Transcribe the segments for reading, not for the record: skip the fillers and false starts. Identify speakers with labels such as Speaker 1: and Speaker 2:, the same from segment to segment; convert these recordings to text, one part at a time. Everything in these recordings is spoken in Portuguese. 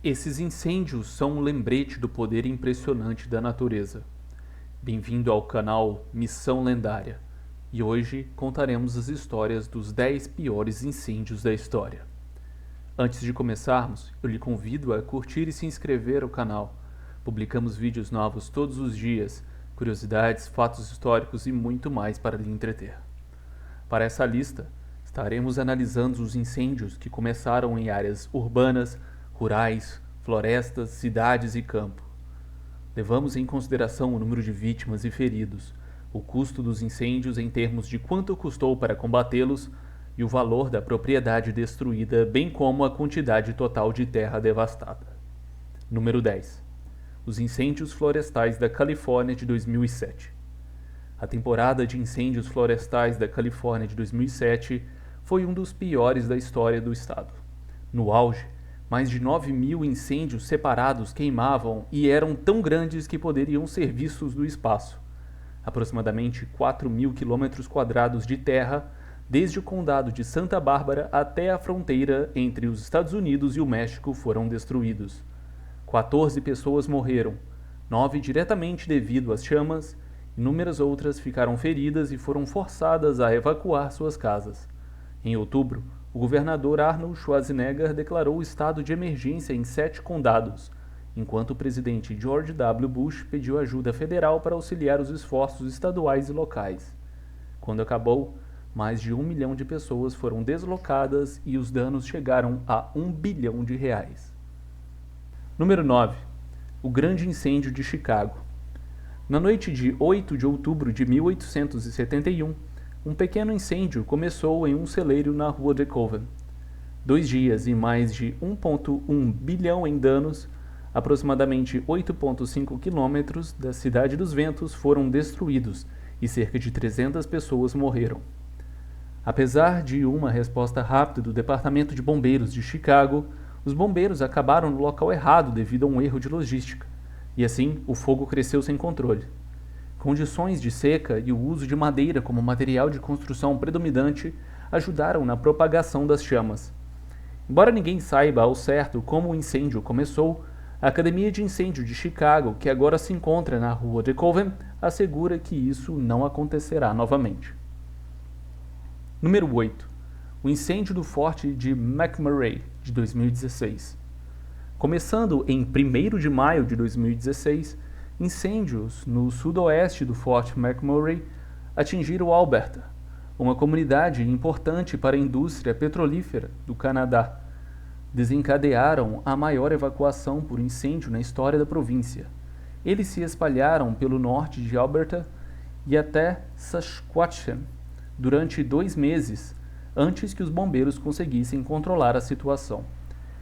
Speaker 1: Esses incêndios são um lembrete do poder impressionante da natureza. Bem-vindo ao canal Missão Lendária, e hoje contaremos as histórias dos 10 piores incêndios da história. Antes de começarmos, eu lhe convido a curtir e se inscrever ao canal. Publicamos vídeos novos todos os dias, curiosidades, fatos históricos e muito mais para lhe entreter. Para essa lista, estaremos analisando os incêndios que começaram em áreas urbanas, rurais, florestas, cidades e campo. Levamos em consideração o número de vítimas e feridos, o custo dos incêndios em termos de quanto custou para combatê-los e o valor da propriedade destruída, bem como a quantidade total de terra devastada. Número 10. Os incêndios florestais da Califórnia de 2007. A temporada de incêndios florestais da Califórnia de 2007 foi um dos piores da história do estado. No auge, mais de 9.000 incêndios separados queimavam e eram tão grandes que poderiam ser vistos do espaço. Aproximadamente 4.000 quilômetros quadrados de terra, desde o condado de Santa Bárbara até a fronteira entre os Estados Unidos e o México, foram destruídos. 14 pessoas morreram, 9 diretamente devido às chamas, inúmeras outras ficaram feridas e foram forçadas a evacuar suas casas. Em outubro, o governador Arnold Schwarzenegger declarou estado de emergência em 7 condados, enquanto o presidente George W. Bush pediu ajuda federal para auxiliar os esforços estaduais e locais. Quando acabou, mais de 1 milhão de pessoas foram deslocadas e os danos chegaram a R$ 1 bilhão. Número 9. O Grande Incêndio de Chicago. Na noite de 8 de outubro de 1871, um pequeno incêndio começou em um celeiro na rua de Coven. 2 dias e mais de 1,1 bilhão em danos, aproximadamente 8,5 quilômetros da Cidade dos Ventos foram destruídos e cerca de 300 pessoas morreram. Apesar de uma resposta rápida do Departamento de Bombeiros de Chicago, os bombeiros acabaram no local errado devido a um erro de logística, e assim o fogo cresceu sem controle. Condições de seca e o uso de madeira como material de construção predominante ajudaram na propagação das chamas. Embora ninguém saiba ao certo como o incêndio começou, a Academia de Incêndio de Chicago, que agora se encontra na rua de Coven, assegura que isso não acontecerá novamente. Número 8. O incêndio do Forte de McMurray, de 2016. Começando em 1º de maio de 2016, incêndios no sudoeste do Forte McMurray atingiram Alberta, uma comunidade importante para a indústria petrolífera do Canadá. Desencadearam a maior evacuação por incêndio na história da província. Eles se espalharam pelo norte de Alberta e até Saskatchewan durante 2 meses, antes que os bombeiros conseguissem controlar a situação.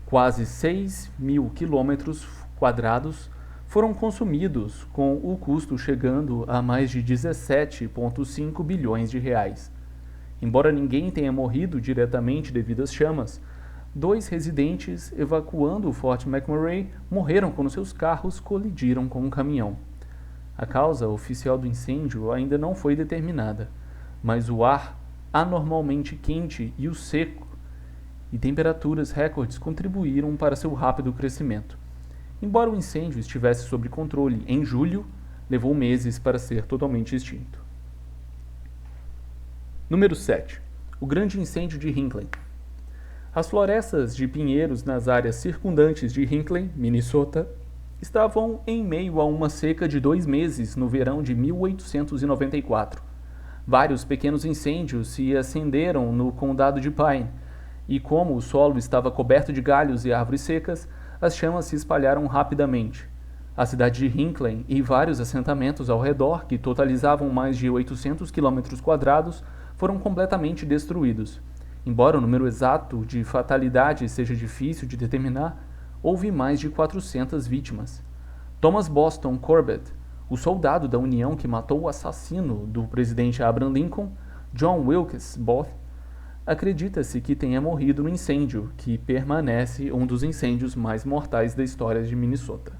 Speaker 1: Quase 6.000 quilômetros quadrados foram consumidos, com o custo chegando a mais de 17,5 bilhões de reais. Embora ninguém tenha morrido diretamente devido às chamas, 2 residentes evacuando o Forte McMurray morreram quando seus carros colidiram com um caminhão. A causa oficial do incêndio ainda não foi determinada, mas o ar anormalmente quente e o seco e temperaturas recordes contribuíram para seu rápido crescimento. Embora o incêndio estivesse sob controle em julho, levou meses para ser totalmente extinto. Número 7. O Grande Incêndio de Hinckley. As florestas de pinheiros nas áreas circundantes de Hinckley, Minnesota, estavam em meio a uma seca de 2 meses no verão de 1894. Vários pequenos incêndios se acenderam no condado de Pine, e como o solo estava coberto de galhos e árvores secas, as chamas se espalharam rapidamente. A cidade de Hinckley e vários assentamentos ao redor, que totalizavam mais de 800 quilômetros quadrados, foram completamente destruídos. Embora o número exato de fatalidades seja difícil de determinar, houve mais de 400 vítimas. Thomas Boston Corbett, o soldado da União que matou o assassino do presidente Abraham Lincoln, John Wilkes Booth, acredita-se que tenha morrido no incêndio, que permanece um dos incêndios mais mortais da história de Minnesota.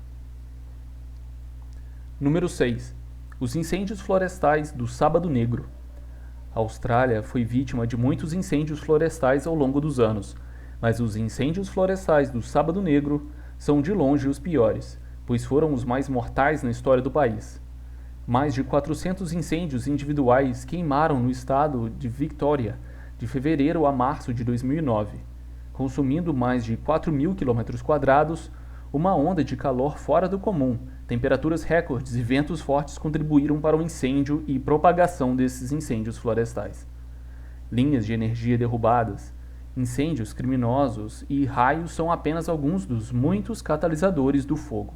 Speaker 1: Número 6. Os incêndios florestais do Sábado Negro. A Austrália foi vítima de muitos incêndios florestais ao longo dos anos, mas os incêndios florestais do Sábado Negro são de longe os piores, pois foram os mais mortais na história do país. Mais de 400 incêndios individuais queimaram no estado de Victoria de fevereiro a março de 2009, consumindo mais de 4.000 km². Uma onda de calor fora do comum, temperaturas recordes e ventos fortes contribuíram para o incêndio e propagação desses incêndios florestais. Linhas de energia derrubadas, incêndios criminosos e raios são apenas alguns dos muitos catalisadores do fogo.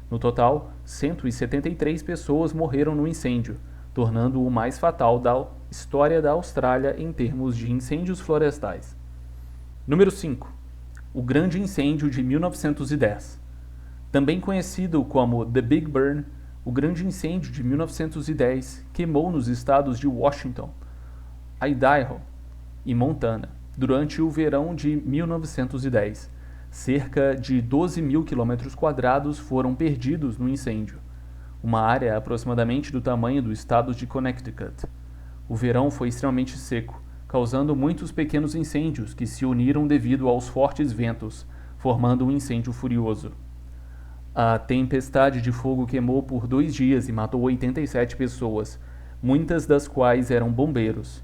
Speaker 1: No total, 173 pessoas morreram no incêndio, tornando-o o mais fatal da história da Austrália em termos de incêndios florestais. Número 5. O Grande Incêndio de 1910. Também conhecido como The Big Burn, o Grande Incêndio de 1910 queimou nos estados de Washington, Idaho e Montana durante o verão de 1910. Cerca de 12.000 km² foram perdidos no incêndio, uma área aproximadamente do tamanho do estado de Connecticut. O verão foi extremamente seco, causando muitos pequenos incêndios que se uniram devido aos fortes ventos, formando um incêndio furioso. A tempestade de fogo queimou por 2 dias e matou 87 pessoas, muitas das quais eram bombeiros,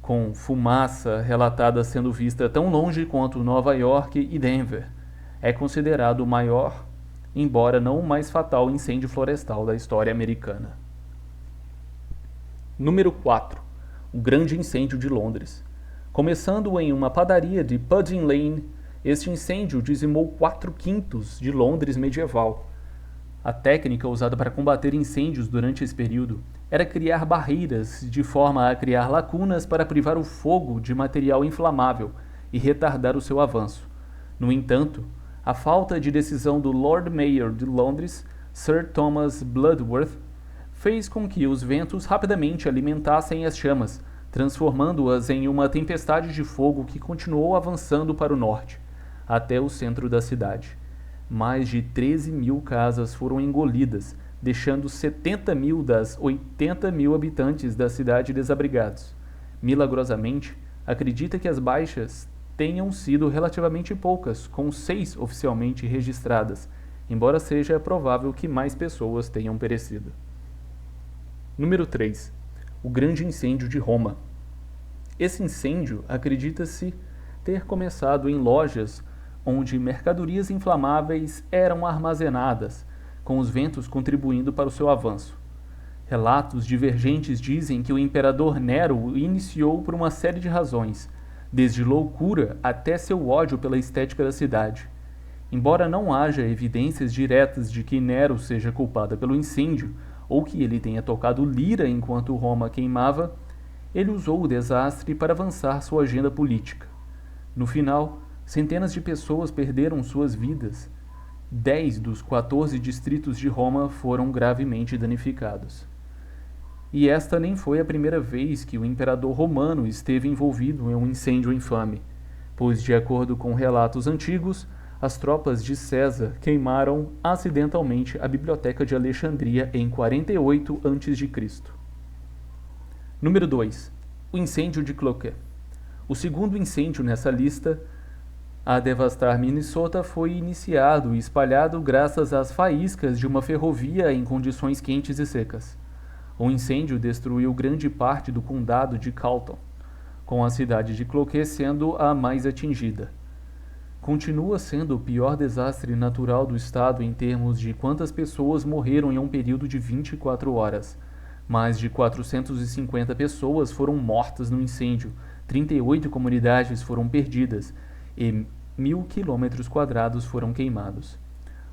Speaker 1: com fumaça relatada sendo vista tão longe quanto Nova York e Denver. É considerado o maior, embora não o mais fatal incêndio florestal da história americana. Número 4. O Grande Incêndio de Londres. Começando em uma padaria de Pudding Lane, este incêndio dizimou 4/5 de Londres medieval. A técnica usada para combater incêndios durante esse período era criar barreiras de forma a criar lacunas para privar o fogo de material inflamável e retardar o seu avanço. No entanto, a falta de decisão do Lord Mayor de Londres, Sir Thomas Bloodworth, fez com que os ventos rapidamente alimentassem as chamas, transformando-as em uma tempestade de fogo que continuou avançando para o norte, até o centro da cidade. Mais de 13.000 casas foram engolidas, deixando 70.000 das 80.000 habitantes da cidade desabrigados. Milagrosamente, acredita que as baixas tenham sido relativamente poucas, com 6 oficialmente registradas, embora seja provável que mais pessoas tenham perecido. Número 3. O Grande Incêndio de Roma. Esse incêndio acredita-se ter começado em lojas onde mercadorias inflamáveis eram armazenadas, com os ventos contribuindo para o seu avanço. Relatos divergentes dizem que o imperador Nero o iniciou por uma série de razões, desde loucura até seu ódio pela estética da cidade. Embora não haja evidências diretas de que Nero seja culpado pelo incêndio, ou que ele tenha tocado lira enquanto Roma queimava, ele usou o desastre para avançar sua agenda política. No final, centenas de pessoas perderam suas vidas. 10 dos 14 distritos de Roma foram gravemente danificados. E esta nem foi a primeira vez que o imperador romano esteve envolvido em um incêndio infame, pois, de acordo com relatos antigos, as tropas de César queimaram acidentalmente a Biblioteca de Alexandria em 48 a.C. Número 2. O incêndio de Cloquet. O segundo incêndio nessa lista a devastar Minnesota foi iniciado e espalhado graças às faíscas de uma ferrovia em condições quentes e secas. O incêndio destruiu grande parte do condado de Calton, com a cidade de Cloquet sendo a mais atingida. Continua sendo o pior desastre natural do estado em termos de quantas pessoas morreram em um período de 24 horas. Mais de 450 pessoas foram mortas no incêndio, 38 comunidades foram perdidas e 1.000 km² foram queimados.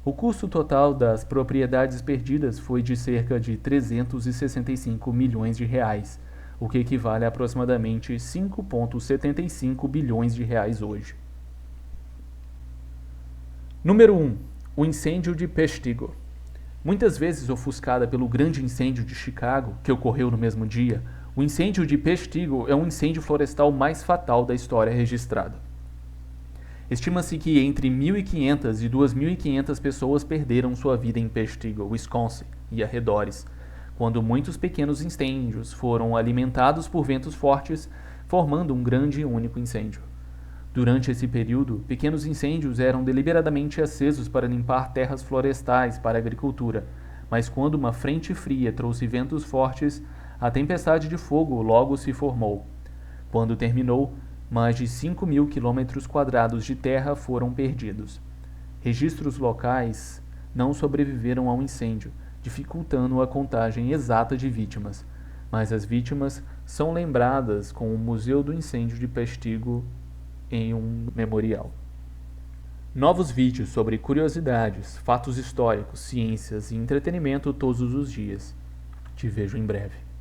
Speaker 1: O custo total das propriedades perdidas foi de cerca de 365 milhões de reais, o que equivale a aproximadamente 5,75 bilhões de reais hoje. Número 1. O incêndio de Peshtigo. Muitas vezes ofuscada pelo grande incêndio de Chicago, que ocorreu no mesmo dia, o incêndio de Peshtigo é o incêndio florestal mais fatal da história registrada. Estima-se que entre 1.500 e 2.500 pessoas perderam sua vida em Peshtigo, Wisconsin e arredores, quando muitos pequenos incêndios foram alimentados por ventos fortes, formando um grande e único incêndio. Durante esse período, pequenos incêndios eram deliberadamente acesos para limpar terras florestais para a agricultura, mas quando uma frente fria trouxe ventos fortes, a tempestade de fogo logo se formou. Quando terminou, mais de 5.000 quilômetros quadrados de terra foram perdidos. Registros locais não sobreviveram ao incêndio, dificultando a contagem exata de vítimas, mas as vítimas são lembradas com o Museu do Incêndio de Peshtigo em um memorial. Novos vídeos sobre curiosidades, fatos históricos, ciências e entretenimento todos os dias. Te vejo em breve.